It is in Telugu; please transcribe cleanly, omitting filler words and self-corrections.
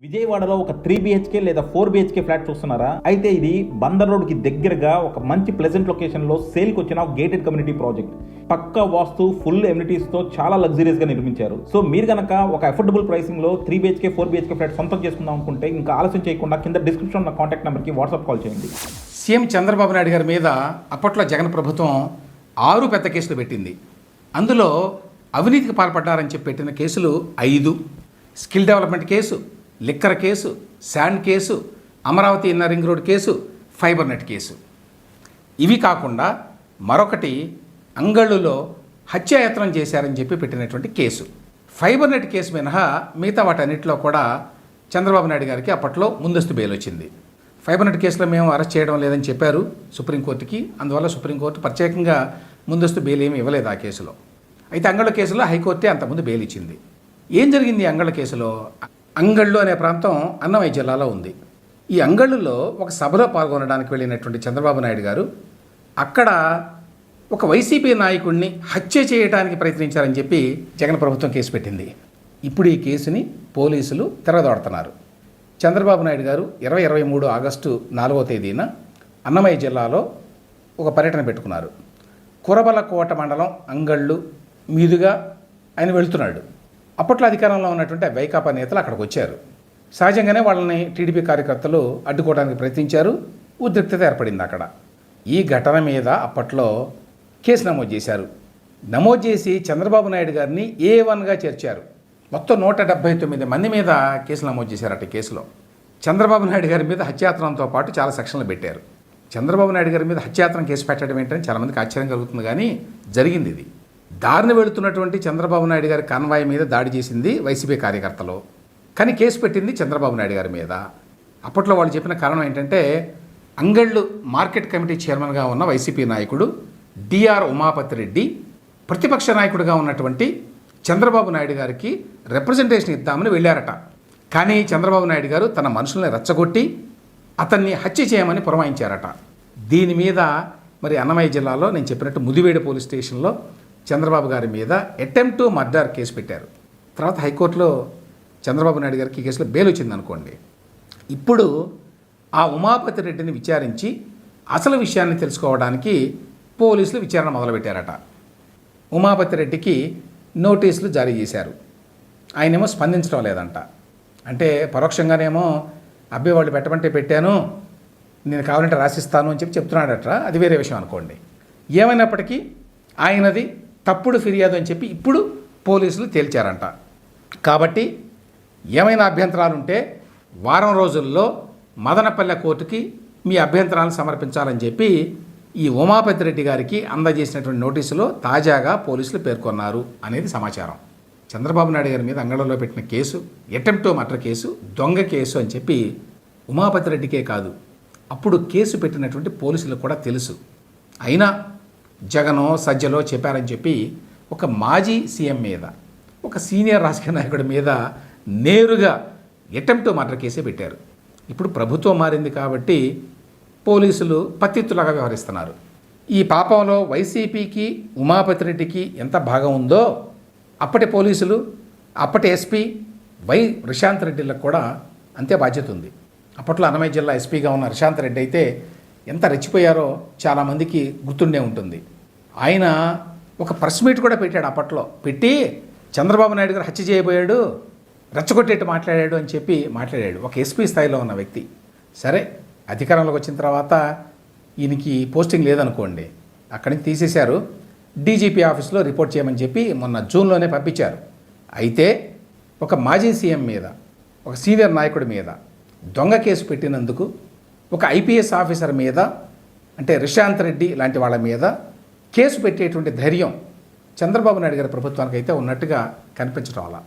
విజయవాడలో ఒక 3 బిహెచ్కే లేదా 4 బిహెచ్కే ఫ్లాట్ చూస్తున్నారా? అయితే ఇది బందర్ రోడ్ కి దగ్గరగా ఒక మంచి ప్లెజెంట్ లొకేషన్ లో సేల్ కి వచ్చిన గేటెడ్ కమ్యూనిటీ ప్రాజెక్ట్. పక్కా వాస్తు, ఫుల్ ఎమ్యూనిటీస్ తో చాలా లగ్జరీస్ గా నిర్మించారు. సో మీరు గనక ఒక అఫోర్డబుల్ ప్రైసింగ్ లో 3 బిహెచ్కే 4 బిహెచ్కే ఫ్లాట్ సొంతం చేసుకుందాం అనుకుంటే ఇంకా ఆలస్యం చేయకుండా కింద డిస్క్రిప్షన్ ఉన్న కాంటాక్ట్ నెంబర్ కి వాట్సాప్ కాల్ చేయండి. సీఎం చంద్రబాబు నాయుడు గారి మీద అప్పట్లో జగన్ ప్రభుత్వం 6 పెద్ద కేసులు పెట్టింది. అందులో అవినీతికి పాల్పడ్డారని చెప్పి పెట్టిన కేసులు 5. Skill development case, liquor case, sand case, Amaravati inner ring road case, fibre net case. ఇవి కాకుండా మరొకటి అంగళ్ళులో హత్యాయత్నం చేశారని చెప్పి పెట్టినటువంటి కేసు. ఫైబర్ నెట్ కేసు మినహా మిగతా వాటన్నిటిలో కూడా చంద్రబాబు నాయుడు గారికి అప్పట్లో ముందస్తు బెయిల్ వచ్చింది. ఫైబర్ నెట్ కేసులో మేము అరెస్ట్ చేయడం లేదని చెప్పారు సుప్రీంకోర్టుకి. అందువల్ల సుప్రీంకోర్టు ప్రత్యేకంగా ముందస్తు బెయిల్ ఏమి ఇవ్వలేదు ఆ కేసులో. అయితే అంగళ్ళ కేసులో హైకోర్టే అంతకుముందు బెయిల్ ఇచ్చింది. ఏం జరిగింది అంగళ్ళ కేసులో? అంగళ్ళు అనే ప్రాంతం అన్నమయ్య జిల్లాలో ఉంది. ఈ అంగళ్ళులో ఒక సభలో పాల్గొనడానికి వెళ్ళినటువంటి చంద్రబాబు నాయుడు గారు అక్కడ ఒక వైసీపీ నాయకుడిని హత్య చేయడానికి ప్రయత్నించారని చెప్పి జగన్ ప్రభుత్వం కేసు పెట్టింది. ఇప్పుడు ఈ కేసుని పోలీసులు తిరగదోడుతున్నారు. చంద్రబాబు నాయుడు గారు 2023 ఆగస్టు 4వ తేదీన అన్నమయ్య జిల్లాలో ఒక పర్యటన పెట్టుకున్నారు. కురబలకోట మండలం అంగళ్ళు మీదుగా ఆయన వెళుతున్నాడు. అప్పట్లో అధికారంలో ఉన్నటువంటి వైకాపా నేతలు అక్కడికి వచ్చారు. సహజంగానే వాళ్ళని టీడీపీ కార్యకర్తలు అడ్డుకోవడానికి ప్రయత్నించారు. ఉద్రిక్తత ఏర్పడింది అక్కడ. ఈ ఘటన మీద అప్పట్లో కేసు నమోదు చేశారు. నమోదు చేసి చంద్రబాబు నాయుడు గారిని A1గా చేర్చారు. మొత్తం 179 మంది మీద కేసులు నమోదు చేశారట. కేసులో చంద్రబాబు నాయుడు గారి మీద హత్యాయత్నంతో పాటు చాలా సెక్షన్లు పెట్టారు. చంద్రబాబు నాయుడు గారి మీద హత్యాయత్నం కేసు పెట్టడం ఏంటని చాలామందికి ఆశ్చర్యం కలుగుతుంది. కానీ జరిగింది ఇది. దారిని వెళుతున్నటువంటి చంద్రబాబు నాయుడు గారి కాన్వాయ్ మీద దాడి చేసింది వైసీపీ కార్యకర్తలు. కానీ కేసు పెట్టింది చంద్రబాబు నాయుడు గారి మీద. అప్పట్లో వాళ్ళు చెప్పిన కారణం ఏంటంటే అంగళ్ళు మార్కెట్ కమిటీ చైర్మన్గా ఉన్న వైసీపీ నాయకుడు డిఆర్ ఉమాపతి రెడ్డి ప్రతిపక్ష నాయకుడిగా ఉన్నటువంటి చంద్రబాబు నాయుడు గారికి రిప్రజెంటేషన్ ఇద్దామని వెళ్ళారట. కానీ చంద్రబాబు నాయుడు గారు తన మనుషుల్ని రెచ్చగొట్టి అతన్ని హత్య చేయమని పురమాయించారట. దీని మీద మరి అన్నమయ్య జిల్లాలో నేను చెప్పినట్టు ముదివేడు పోలీస్ స్టేషన్లో చంద్రబాబు గారి మీద అటెంప్ట్ టు మర్డర్ కేసు పెట్టారు. తర్వాత హైకోర్టులో చంద్రబాబు నాయుడు గారికి ఈ కేసులో బెయిల్ వచ్చింది అనుకోండి. ఇప్పుడు ఆ ఉమాపతి రెడ్డిని విచారించి అసలు విషయాన్ని తెలుసుకోవడానికి పోలీసులు విచారణ మొదలుపెట్టారట. ఉమాపతి రెడ్డికి నోటీసులు జారీ చేశారు. ఆయనేమో స్పందించడం లేదంట. అంటే పరోక్షంగానేమో అబ్బాయి వాళ్ళు పెట్టమంటే పెట్టాను, నేను కావాలంటే రాసిస్తాను అని చెప్పి చెప్తున్నాడట. అది వేరే విషయం అనుకోండి. ఏమైనప్పటికీ ఆయనది తప్పుడు ఫిర్యాదు అని చెప్పి ఇప్పుడు పోలీసులు తేల్చారంట. కాబట్టి ఏమైనా అభ్యంతరాలు ఉంటే వారం రోజుల్లో మదనపల్లె కోర్టుకి మీ అభ్యంతరాలను సమర్పించాలని చెప్పి ఈ ఉమాపతి రెడ్డి గారికి అందజేసినటువంటి నోటీసులో తాజాగా పోలీసులు పేర్కొన్నారు అనేది సమాచారం. చంద్రబాబు నాయుడు గారి మీద అంగళంలో పెట్టిన case attempt to murder case, దొంగ కేసు అని చెప్పి ఉమాపతి రెడ్డికే కాదు అప్పుడు కేసు పెట్టినటువంటి పోలీసులకు కూడా తెలుసు. అయినా జగనో సజ్జలో చెప్పారని చెప్పి ఒక మాజీ సీఎం మీద, ఒక సీనియర్ రాజకీయ నాయకుడి మీద నేరుగా అటెంప్ట్ టు మర్డర్ కేసే పెట్టారు. ఇప్పుడు ప్రభుత్వం మారింది కాబట్టి పోలీసులు పత్తిత్తులాగా వ్యవహరిస్తున్నారు. ఈ పాపంలో వైసీపీకి ఉమాపతి రెడ్డికి ఎంత భాగం ఉందో అప్పటి పోలీసులు, అప్పటి ఎస్పీ రిషాంత్ రెడ్డిలకు కూడా అంతే బాధ్యత ఉంది. అప్పట్లో అన్నమయ్య జిల్లా ఎస్పీగా ఉన్న రిషాంత్ రెడ్డి అయితే ఎంత రెచ్చిపోయారో చాలామందికి గుర్తుండే ఉంటుంది. ఆయన ఒక ప్రెస్ మీట్ కూడా పెట్టాడు. అప్పట్లో పెట్టి చంద్రబాబు నాయుడు గారు హత్య చేయబోయాడు, రెచ్చగొట్టేట్టు మాట్లాడాడు అని చెప్పి మాట్లాడాడు. ఒక ఎస్పీ స్థాయిలో ఉన్న వ్యక్తి. సరే, అధికారంలోకి వచ్చిన తర్వాత ఈయనకి పోస్టింగ్ లేదనుకోండి, అక్కడి నుంచి తీసేశారు. డీజీపీ ఆఫీస్లో రిపోర్ట్ చేయమని చెప్పి మొన్న జూన్లోనే పంపించారు. అయితే ఒక మాజీ సీఎం మీద, ఒక సీనియర్ నాయకుడి మీద దొంగ కేసు పెట్టినందుకు ఒక ఐపీఎస్ ఆఫీసర్ మీద, అంటే రిషాంత్ రెడ్డి లాంటి వాళ్ళ మీద కేసు పెట్టేటువంటి ధైర్యం చంద్రబాబు నాయుడు గారి ప్రభుత్వానికి అయితే ఉన్నట్టుగా కనిపించడం అలా.